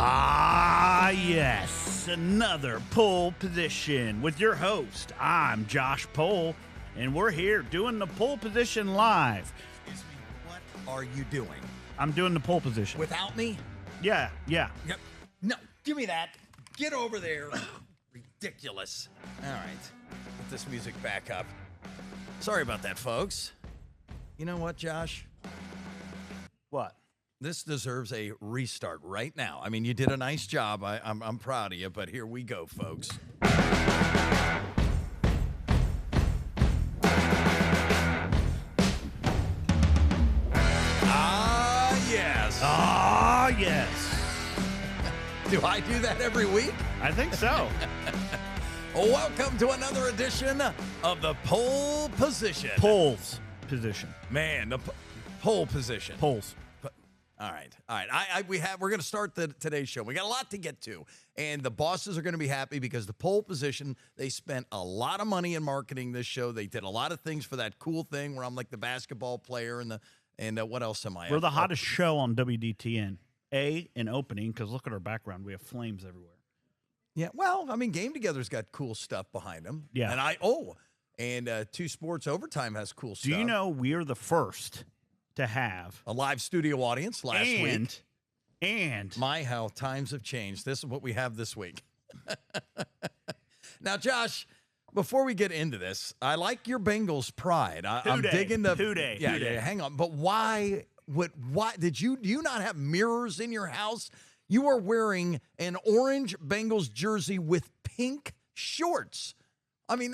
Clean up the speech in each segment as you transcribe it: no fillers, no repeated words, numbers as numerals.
Ah, yes, another Pohl Position with your host. I'm Josh Pohl, and we're here doing the Pohl Position live. Excuse me, what are you doing? I'm doing the Pohl Position. Without me? Yeah. Yep. No, give me that. Get over there. Ridiculous. All right, put this music back up. Sorry about that, folks. You know what, Josh? What? This deserves a restart right now. I mean, you did a nice job. I'm proud of you, but here we go, folks. Yes. Ah, yes. Do I do that every week? I think so. Welcome to another edition of the Pohl Position. Pohl's Position. Man, the Pohl Position. Polls. All right. We're going to start today's show. We got a lot to get to, and the bosses are going to be happy because the Pohl Position, they spent a lot of money in marketing this show. They did a lot of things for that cool thing where I'm like the basketball player and what else am I? We're the hottest show on WDTN. In opening, because look at our background. We have flames everywhere. Yeah, well, I mean, Game Together's got cool stuff behind them. Yeah. And Two Sports Overtime has cool stuff. Do you know we're the first to have a live studio audience last week? And how times have changed. This is what we have this week. Now, Josh, before we get into this, I like your Bengals pride. I'm digging the Hoo-day. Yeah, hang on. But why do you not have mirrors in your house? You are wearing an orange Bengals jersey with pink shorts. I mean,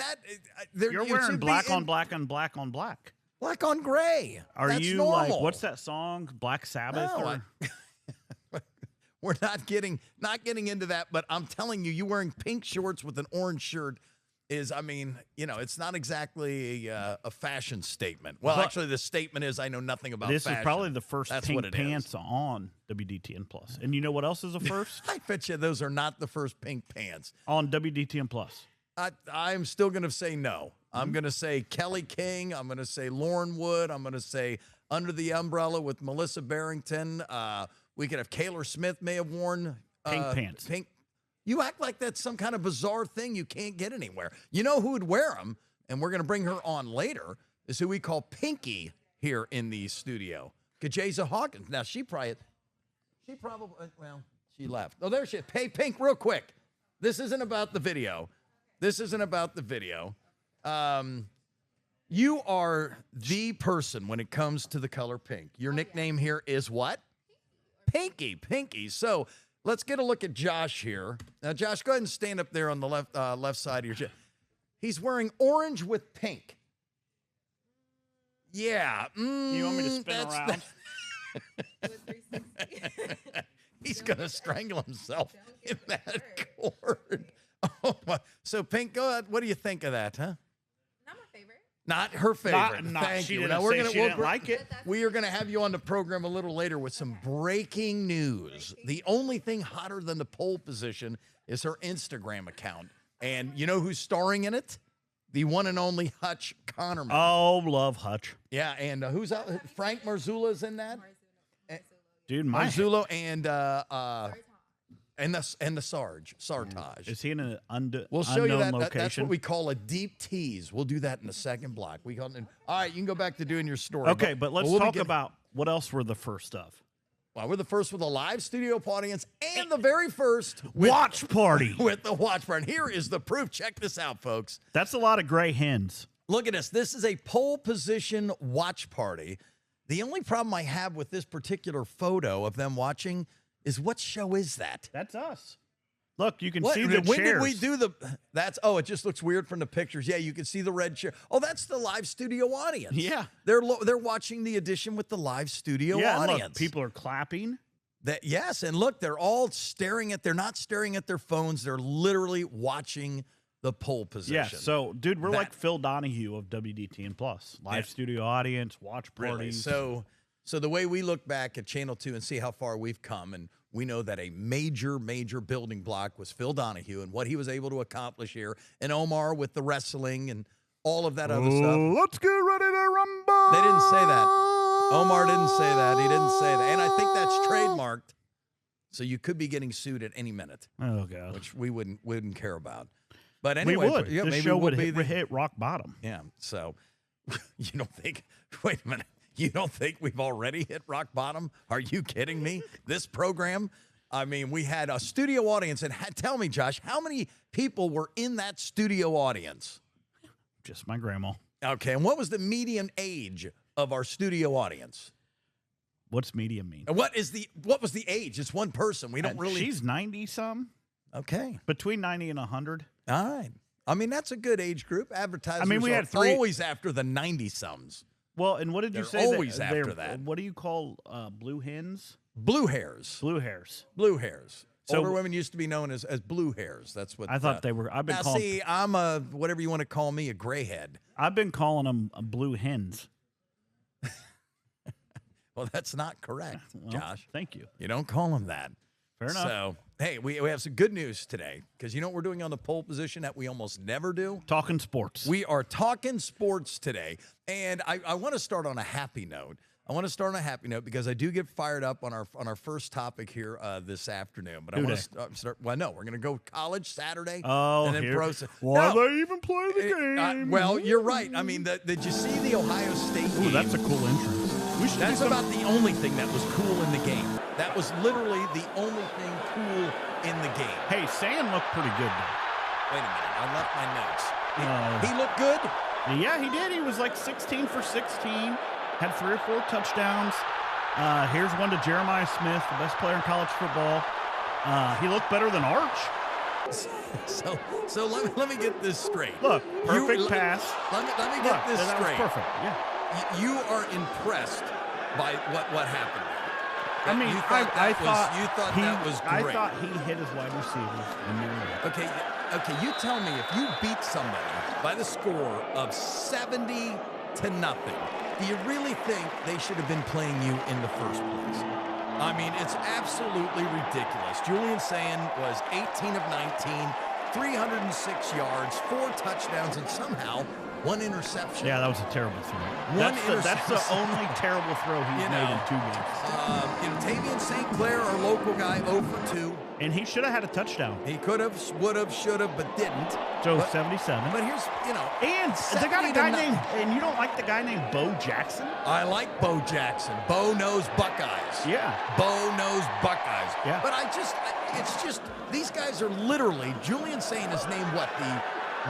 you're wearing black on black on black on black. Black on gray. Are you normal. like, what's that song? Black Sabbath? No, we're not getting into that, but I'm telling you wearing pink shorts with an orange shirt is, I mean, it's not exactly a fashion statement. Well, actually, the statement is I know nothing about this fashion. This is probably the first That's pink pants on WDTN Plus. And you know what else is a first? I bet you those are not the first pink pants. On WDTN Plus. I'm still going to say no. I'm going to say Kelly King. I'm going to say Lauren Wood. I'm going to say Under the Umbrella with Melissa Barrington. We could have Kaylor Smith may have worn pink pants. Pink. You act like that's some kind of bizarre thing you can't get anywhere. You know who would wear them, and we're going to bring her on later, is who we call Pinky here in the studio. Kajaza Hawkins. Now, she left. Oh, there she is. Hey, Pink, real quick. This isn't about the video. You are the person when it comes to the color pink. Your nickname here is what? Pinky. So let's get a look at Josh here. Now, Josh, go ahead and stand up there on the left side of your chair. He's wearing orange with pink. Yeah. You want me to spin around? He's going to strangle himself in that cord. Oh, my. So, Pink, go ahead. What do you think of that, huh? Not my favorite. Not her favorite. Thank she you. Didn't Now, say she didn't like it. We are going to have you on the program a little later with some breaking news. The only thing hotter than the Pohl Position is her Instagram account. And you know who's starring in it? The one and only Hutch Connerman. Oh, love Hutch. Yeah, and who's out? Frank Marzullo's in that? Dude, Marzullo and the Sartage. Is he in an we'll show you that. location? That's what we call a deep tease. We'll do that in the second block. All right, you can go back to doing your story. Okay, but let's talk about what else we're the first of. Well, we're the first with a live studio audience and the very first watch party. With the watch party. Here is the proof. Check this out, folks. That's a lot of gray hens. Look at this. This is a Pohl Position watch party. The only problem I have with this particular photo of them watching is what show is that? That's us. Look, you can see the when chairs. Did we do the? It just looks weird from the pictures. Yeah, you can see the red chair. Oh, that's the live studio audience. Yeah, they're watching the edition with the live studio audience. Look, people are clapping. Yes, and look, they're all staring at. They're not staring at their phones. They're literally watching the Pohl Position. Yeah. So, dude, we're like Phil Donahue of WDTN Plus. Live studio audience, watch parties. Really? So the way we look back at Channel 2 and see how far we've come, and we know that a major building block was Phil Donahue and what he was able to accomplish here, and Omar with the wrestling and all of that other stuff. Let's get ready to rumble. They didn't say that. Omar didn't say that. He didn't say that. And I think that's trademarked. So you could be getting sued at any minute. Oh, God. Which we wouldn't care about. But We anyway, would. yeah, This maybe show we'll would be hit rock bottom. Yeah. So you don't think? Wait a minute. You don't think we've already hit rock bottom? Are you kidding me? This program. I mean, we had a studio audience, and tell me, Josh, how many people were in that studio audience? Just my grandma. Okay, and what was the median age of our studio audience? What's medium mean? And what was the age? It's one person. We don't really. She's 90-some. Okay. Between 90 and 100. All right. I mean, that's a good age group. Advertisers we had are always after the 90-somes. Well, and what did you They're say? Always after that. What do you call blue hens? Blue hairs. Blue hairs. Blue hairs. So, older women used to be known as blue hairs. That's what I thought they were. Now, see, I'm a whatever you want to call me, a gray head. I've been calling them blue hens. Well, that's not correct, Josh. Thank you. You don't call them that. Fair enough. So, hey, we have some good news today because you know what we're doing on the Pohl Position that we almost never do? Talking sports. We are talking sports today, and I want to start on a happy note. Because I do get fired up on our first topic here this afternoon. But I want to start. Well, no, we're going to go college Saturday. Oh, and then pro. Why they even play the game? Well, you're right. I mean, did you see the Ohio State game? Ooh, that's a cool entrance. That's about the only thing that was cool in the game. That was literally the only thing cool in the game. Hey, Sam looked pretty good, though. Wait a minute. I left my notes. He looked good? Yeah, he did. He was like 16 for 16. Had 3 or 4 touchdowns. Here's one to Jeremiah Smith, the best player in college football. He looked better than Arch. So let me get this straight. Look, perfect pass. Let me get this that straight. Was perfect. Yeah. You are impressed by what happened. I mean, I thought that was great. I thought he hit his wide receivers. Okay. You tell me if you beat somebody by the score of 70-0, do you really think they should have been playing you in the first place? I mean, it's absolutely ridiculous. Julian Sayin was 18 of 19, 306 yards, 4 touchdowns, and somehow 1 interception. Yeah, that was a terrible throw. That's the only terrible throw he's made in 2 games. Tavian St. Clair, our local guy, 0 for 2. And he should have had a touchdown. He could have, would have, should have, but didn't. So 77. But here's, And they got a guy named, and you don't like the guy named Bo Jackson? I like Bo Jackson. Bo knows Buckeyes. Yeah. Bo knows Buckeyes. Yeah. But it's just, these guys are literally, Julian Sayin is named what, the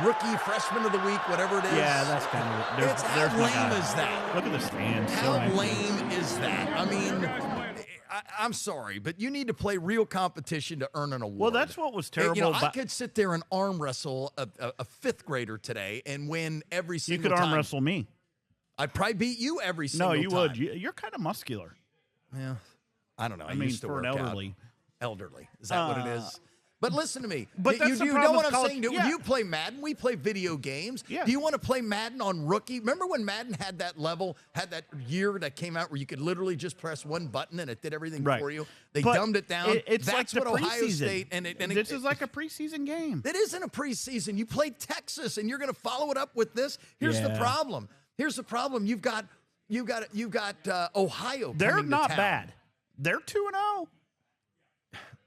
rookie freshman of the week, whatever it is. Yeah, that's kind of. How lame is that? Look at the stands. How lame is that? I mean, I'm sorry, but you need to play real competition to earn an award. Well, that's what was terrible. I could sit there and arm wrestle a 5th grader today and win every single time. You could arm wrestle me. I'd probably beat you every single time. No, you would. You're kind of muscular. Yeah, I don't know. I mean, used to for work an elderly. Elderly. Is that what it is? But listen to me. But that's you the know what I'm college, saying? Do you play Madden? We play video games. Yeah. Do you want to play Madden on rookie? Remember when Madden had that level, had that year that came out where you could literally just press one button and it did everything for you? They dumbed it down. That's like what Ohio State. This is like a preseason game. It isn't a preseason. You played Texas, and you're going to follow it up with this. Here's the problem. You've got Ohio. They're not town. bad. They're 2-0.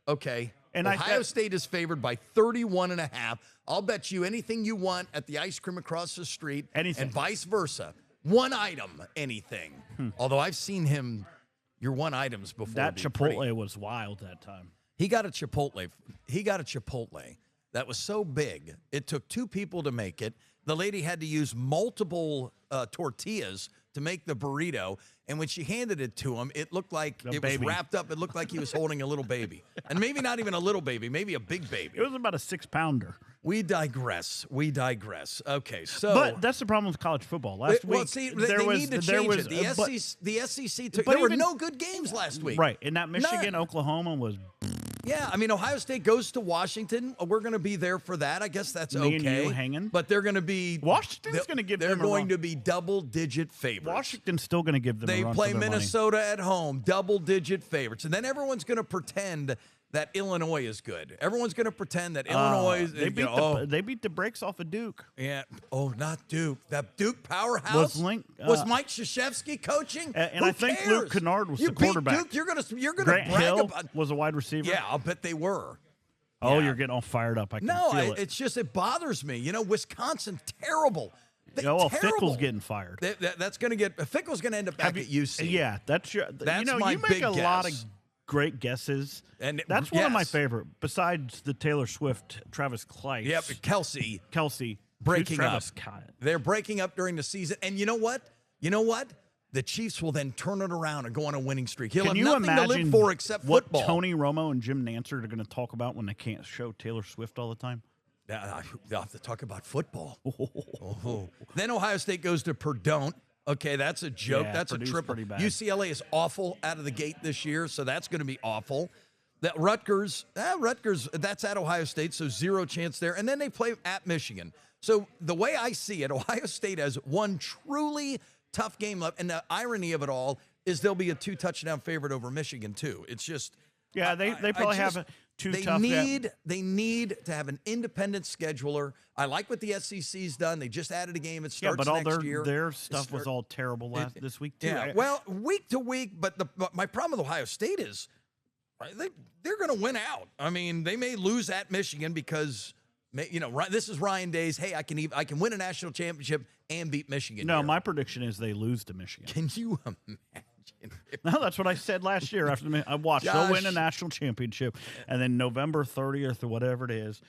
Okay. And Ohio State is favored by 31.5. I'll bet you anything you want at the ice cream across the street. Anything. And vice versa. One item, anything. Although I've seen your one items before. That Chipotle was wild that time. He got a Chipotle that was so big, it took 2 people to make it. The lady had to use multiple tortillas to make the burrito. And when she handed it to him, it looked like it was wrapped up. It looked like he was holding a little baby. And maybe not even a little baby, maybe a big baby. It was about a 6-pounder. We digress. Okay, so. But that's the problem with college football. Last week, see, they need to change it. The SEC took. There were no good games last week. Right, and that Michigan-Oklahoma was. Yeah, I mean, Ohio State goes to Washington. We're going to be there for that. I guess that's okay. Me and you hanging. But they're going to be. Washington's going to give them. They're going to be double-digit favorites. Washington's still going to give them. They a run play for their Minnesota money. at home, double-digit favorites, and then everyone's going to pretend that Illinois is good. Everyone's going to pretend that Illinois is. They beat the brakes off of Duke. Yeah. Oh, not Duke. That Duke powerhouse was Mike Krzyzewski coaching. And I think Luke Kennard was the quarterback. Duke, you're gonna Grant brag Hill about. Was a wide receiver. Yeah, I'll bet they were. Oh, yeah. You're getting all fired up. I can feel it. It's just it bothers me. Wisconsin, terrible. Well, Fickle's getting fired. That's going to get Fickle's going to end up back at UC. Yeah, that's my you make big a guess. lot of great guesses, and that's one of my favorite. Besides the Taylor Swift, Travis Kelce. Yep, Kelsey breaking up. They're breaking up during the season, and you know what? The Chiefs will then turn it around and go on a winning streak. He'll have nothing to live for except football. What Tony Romo and Jim Nantz are going to talk about when they can't show Taylor Swift all the time? They'll have to talk about football. Then Ohio State goes to Purdue. Okay, that's a joke. Yeah, that's Purdue's a triple. pretty bad. UCLA is awful out of the gate this year, so that's going to be awful. That Rutgers, that's at Ohio State, so 0 chance there. And then they play at Michigan. So the way I see it, Ohio State has one truly tough game left. And the irony of it all is they'll be a 2-touchdown favorite over Michigan, too. It's just... Yeah, they probably have two tough... They need to have an independent scheduler. I like what the SEC's done. They just added a game. It starts next year. Their stuff was all terrible this week, too. Yeah, well, week to week, but my problem with Ohio State is they're going to win out. I mean, they may lose at Michigan because, this is Ryan Day's, hey, I can win a national championship and beat Michigan. No, my prediction is they lose to Michigan. Can you imagine? No, that's what I said last year. After I watched, they'll win a national championship, and then November 30th or whatever it is.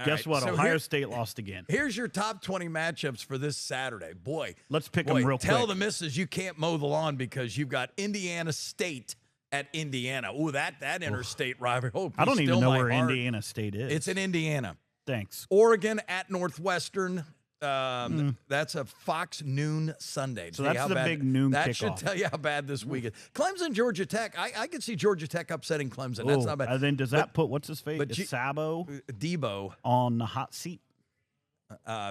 Guess what? So Ohio State lost again. Here's your top 20 matchups for this Saturday. Boy, let's pick them real quick. Tell the missus you can't mow the lawn because you've got Indiana State at Indiana. Ooh, that interstate rivalry. I don't even know where Indiana State is. It's in Indiana. Thanks. Oregon at Northwestern. That's a Fox noon Sunday. So that's the big noon that kickoff. Should tell you how bad this week is. Clemson, Georgia Tech. I could see Georgia Tech upsetting Clemson. That's not bad. And then does that put what's his face? Debo on the hot seat?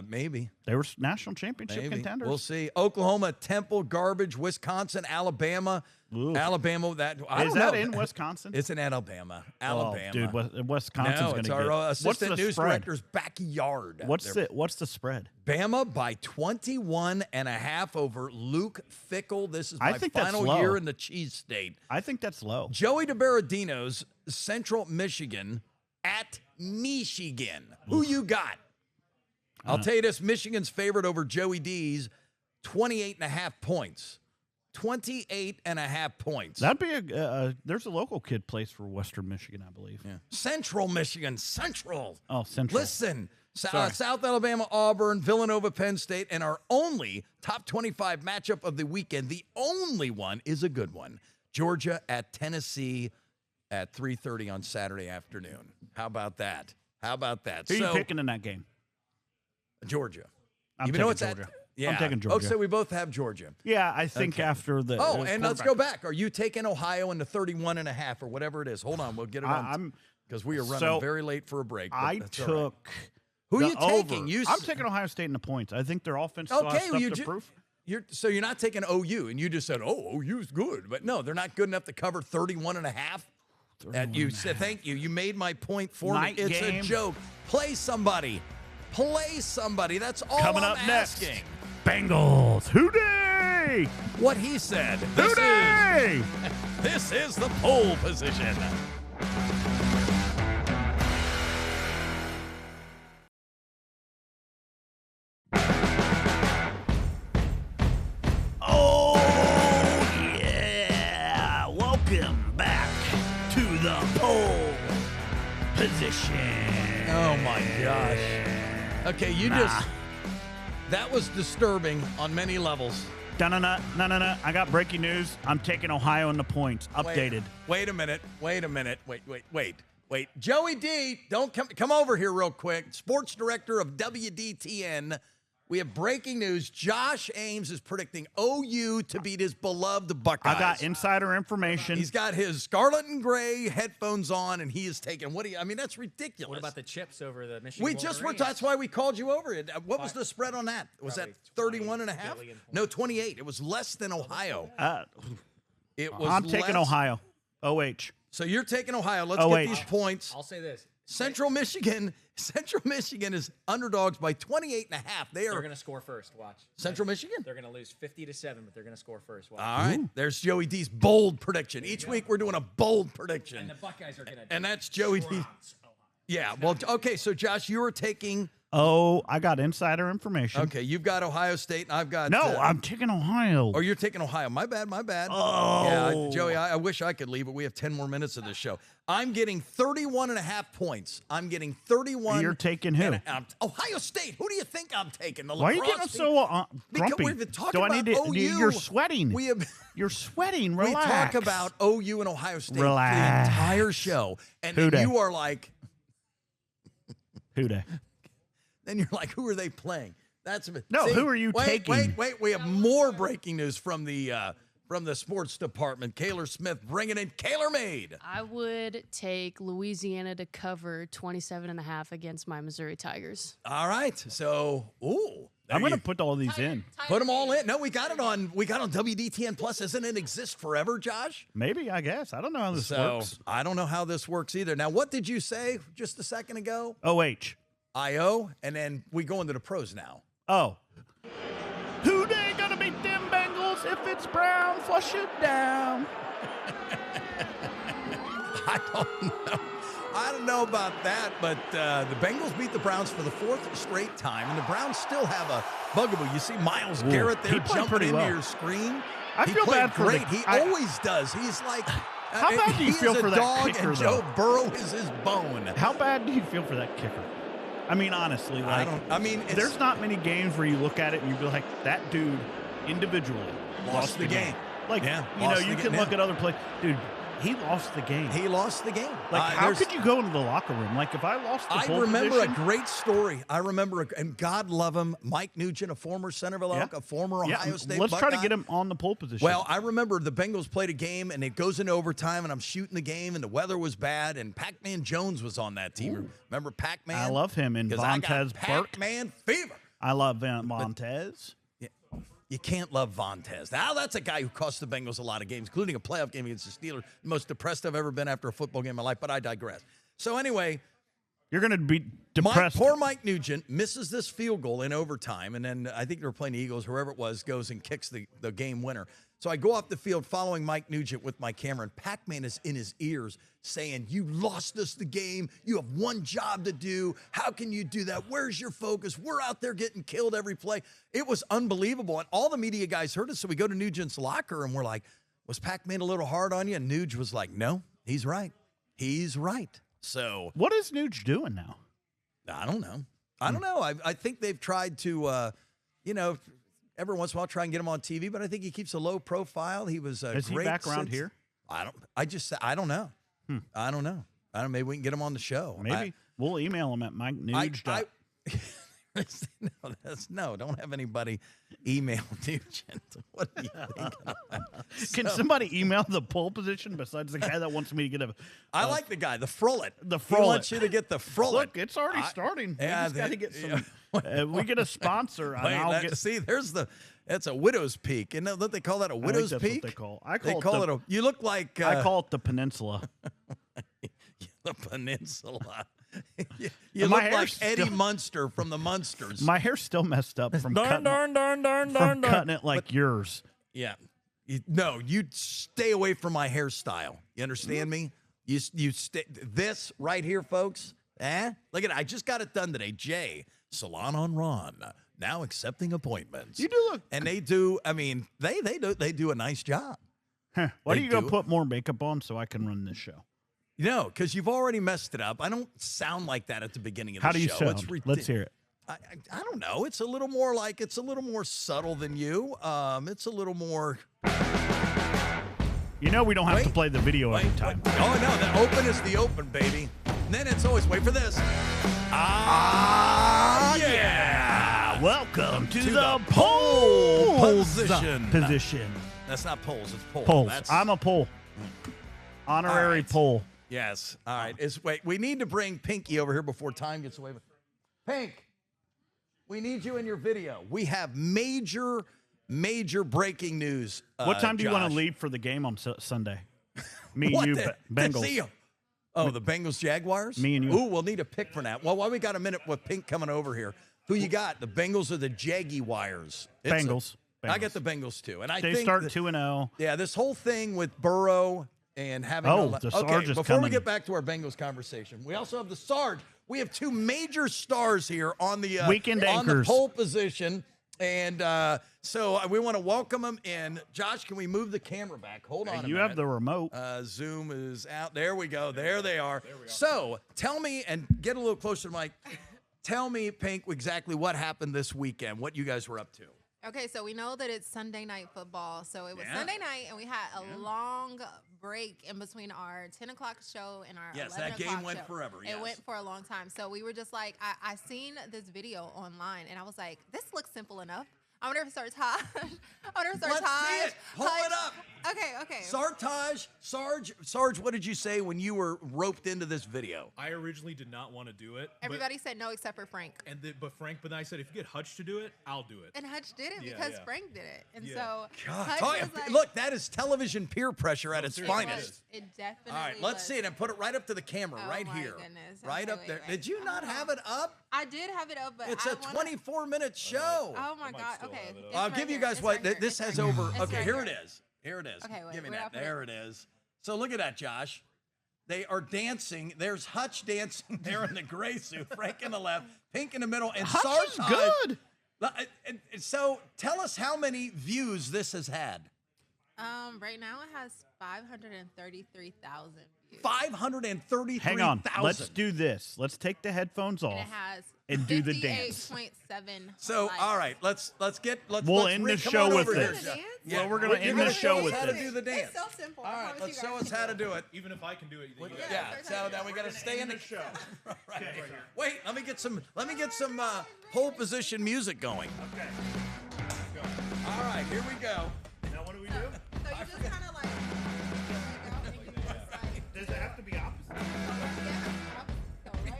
Maybe. They were national championship contenders. We'll see. Oklahoma, Temple, garbage. Wisconsin, Alabama. Ooh. Alabama. Is that in Wisconsin? It's in Alabama. Dude, Wisconsin's going to get our assistant news director's backyard. What's the spread? Bama by 21.5 over Luke Fickle. This is my final year in the Cheese State. I think that's low. Joey DeBaradino's Central Michigan at Michigan. Who you got? I'll tell you this, Michigan's favorite over Joey D's, 28.5 points. 28.5 points. That'd be there's a local kid plays for Western Michigan, I believe. Yeah. Central Michigan. Central. Oh, Central. Listen, South Alabama, Auburn, Villanova, Penn State, and our only top 25 matchup of the weekend, the only one, is a good one. Georgia at Tennessee at 3:30 on Saturday afternoon. How about that? Who are you picking in that game? Georgia. I'm taking Georgia. I'm taking Georgia. Oh, so we both have Georgia. Yeah, I think after the... and let's go back. Are you taking Ohio in the 31.5 or whatever it is? Hold on, we'll get it on. Because we are running very late for a break. I took... Who are you taking? I'm taking Ohio State in the points. I think their offense still has stuff to prove. So you're not taking OU, and you just said, OU's good. But no, they're not good enough to cover 31.5. You said, thank you. You made my point for me. It's a joke. Play somebody. That's all Coming I'm up asking. Next, Bengals. Hooday! What he said. Hooday! This is the Pohl Position. Oh, yeah. Welcome back to the Pohl Position. Oh, my gosh. Okay, that was disturbing on many levels. No. I got breaking news. I'm taking Ohio in the points. Updated. Wait a minute. Wait. Joey D, don't come over here real quick. Sports director of WDTN. We have breaking news. Josh Ames is predicting OU to beat his beloved Buckeyes. I got insider information. He's got his scarlet and gray headphones on, and he is taking that's ridiculous. What about the chips over the Michigan Wolverines? That's why we called you over. What was the spread on that? Was that 31.5? No, 28. It was less than Ohio. I'm taking Ohio. OH. So you're taking Ohio. Let's get these points. I'll say this. Central Michigan is underdogs by 28.5. They're going to score first. Watch. Central Michigan? They're going to lose 50-7, but they're going to score first. Watch. All right. There's Joey D's bold prediction. Each week we're doing a bold prediction. And the Buckeyes are going to. And that's Joey D. Yeah. Well, okay. So Josh, you were taking. Oh, I got insider information. Okay, you've got Ohio State, and I've got... No, I'm taking Ohio. Oh, you're taking Ohio. My bad. Oh. Yeah, Joey, I wish I could leave, but we have 10 more minutes of this show. I'm getting 31.5 points. I'm getting 31... You're taking who? Ohio State. Who do you think I'm taking? The Why are you getting so grumpy? Because we've been talking about OU. You're sweating. You're sweating. Relax. We talk about OU and Ohio State Relax. the entire show, and then you are like... Who day? Then you're like, who are they playing? Who are you taking? Wait. We have more breaking news from the sports department. Kaylor Smith bringing in Kaylor Made. I would take Louisiana to cover 27.5 against my Missouri Tigers. All right. So, I'm going to put all these in. Put them all in. No, we got it on WDTN Plus. Doesn't it exist forever, Josh? Maybe, I guess. I don't know how this works. I don't know how this works either. Now, what did you say just a second ago? OH. IO, and then we go into the pros now. Oh. Who they gonna beat them Bengals? If it's Brown, flush it down. I don't know about that, but the Bengals beat the Browns for the 4th straight time, and the Browns still have a bugaboo. You see Myles Garrett there jumping into your screen. I feel bad for great. He always does. He's like... How bad do you feel for that kicker, and Joe Burrow is his bone. How bad do you feel for that kicker? I mean, honestly, there's not many games where you look at it and you be like, that dude individually lost the game. Like, you can look at other plays. Dude, he lost the game. He lost the game. Like, how could you go into the locker room? Like, if I lost the I remember a great story. And God love him, Mike Nugent, a former Centerville Elk, a former Ohio State Let's Buckeye. try to get him on the pole position. Well, I remember the Bengals played a game, and it goes into overtime, and I'm shooting the game, and the weather was bad, and Pac-Man Jones was on that team. Ooh. Remember Pac-Man? I love him. And Vontez Burke. Pac-Man fever. I love Vontez. You can't love Vontez. Now, that's a guy who cost the Bengals a lot of games, including a playoff game against the Steelers. The most depressed I've ever been after a football game in my life, but I digress. So anyway. You're going to be depressed. Poor Mike Nugent misses this field goal in overtime, and then I think they were playing the Eagles, whoever it was, goes and kicks the game winner. So I go off the field following Mike Nugent with my camera, and Pac-Man is in his ears saying, you lost us the game. You have one job to do. How can you do that? Where's your focus? We're out there getting killed every play. It was unbelievable, and all the media guys heard us, so we go to Nugent's locker, and we're like, was Pac-Man a little hard on you? And Nuge was like, no, he's right. He's right. So what is Nuge doing now? I don't know. I think they've tried to, every once in a while try and get him on TV, but I think he keeps a low profile. He was Is great. He back around here? I don't know. I don't know. Maybe we can get him on the show. Maybe we'll email him at MikeNuge. No, don't have anybody email Nugent. What do you think? Can somebody email the pole position besides the guy that wants me to get a... I like the guy, the Frullet. The Frullet. He wants you to get the Frullet. Look, it's already starting. We just got to get some... we get a sponsor. That's a widow's peak. Isn't that what they call that? A widow's peak? That's what they call it. You look like... I call it the peninsula. The peninsula. You look like Eddie Munster from the Munsters. My hair's still messed up from cutting it like yours. Yeah. You stay away from my hairstyle. You understand me? You stay. This right here, folks. Look at it. I just got it done today. Jay, Salon on Ron, now accepting appointments. You do look. And they do. I mean, they do a nice job. Why do you go put more makeup on so I can run this show? No, because you've already messed it up. I don't sound like that at the beginning of the show. How do you sound? Let's hear it. I don't know. It's a little more subtle than you. It's a little more. We don't have to play the video every time. Oh, no. The open is the open, baby. And then it's always, wait for this. Yeah. Welcome to the Pohl Position. That's not polls. It's polls. Polls. I'm a poll. Honorary poll. Yes. All right. We need to bring Pinky over here before time gets away. Pink, we need you in your video. We have major breaking news. What time do you want Josh. to leave for the game on Sunday? Me and you, Bengals. See 'em. Oh, the Bengals Jaguars? Me and you. Ooh, we'll need a pick for that. Well, while we got a minute with Pink coming over here, who you got? The Bengals or the Jaguars? Bengals. I got the Bengals too, and I they think start 2-0. Yeah, this whole thing with Burrow and having the Sarge is before coming. we get back to our Bengals conversation, we also have the Sarge. We have two major stars here on the weekend on anchors. the Pohl Position, and so we want to welcome them in. Josh, can we move the camera back? Hold on. You have the remote. Zoom is out. There we go. There they are. So tell me, and get a little closer to Mike. Tell me, Pink, exactly what happened this weekend. What you guys were up to. Okay, so we know that it's Sunday night football. So it was Sunday night, and we had a long break in between our 10 o'clock show and our 11 o'clock show. Yes, that game went forever. It went for a long time. So we were just like, I seen this video online, and I was like, this looks simple enough. I wonder if Sarge. Let's see it. Pull it up. Okay. Sarge, what did you say when you were roped into this video? I originally did not want to do it. Everybody said no except for Frank. But I said, if you get Hutch to do it, I'll do it. And Hutch did it because Frank did it. And so God. Hutch was like, Look, that is television peer pressure at its finest. It definitely All right, let's see it and put it right up to the camera, right my here. Goodness. Right Okay, up there. wait. Did you not have it up? I did have it up, but It's a 24-minute show. Oh my God. Okay. I'll give you guys what this has over. Okay, here it it is. Here it is. Okay, wait, give me where that. do I put There it is. So look at that, Josh. They are dancing. There's Hutch dancing there in the gray suit. Frank in the left, Pink in the middle, and Hutch is good. So tell us how many views this has had. Right now it has 533,000 views. 533,000. Hang on. Let's do this. Let's take the headphones off. And it has and do the dance. 58.7. So likes. all right, let's We'll end the show with this. this. Yeah, we're gonna end the show with how to this. do the dance. It's so simple. All right, let's show us how to do it. Even if I can do it, then you guys Yeah, so now we got to stay in the show. Right. Wait, let me get some Pohl Position music going. Okay. All right, here we go. Now what do we do? So you just kind of like. Does it have to be opposite?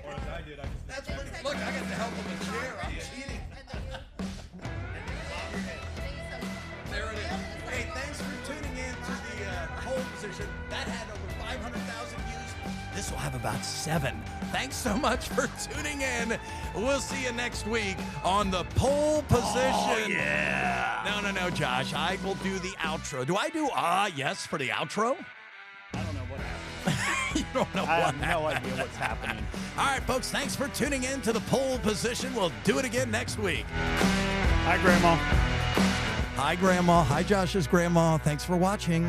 Or as I did, I just That's what, look, I got the help of a chair. I'm cheating. There it is. Hey, thanks for tuning in to the Pohl Position. That had over 500,000 views. This will have about 7. Thanks so much for tuning in. We'll see you next week on the Pohl Position. Oh, yeah. No, Josh. I will do the outro. Do I do yes for the outro? I don't know what happened. You don't know I what have no idea what's happening. All right, folks, thanks for tuning in to the Pohl Position. We'll do it again next week. Hi, Grandma. Hi, Grandma. Hi, Josh's grandma. Thanks for watching.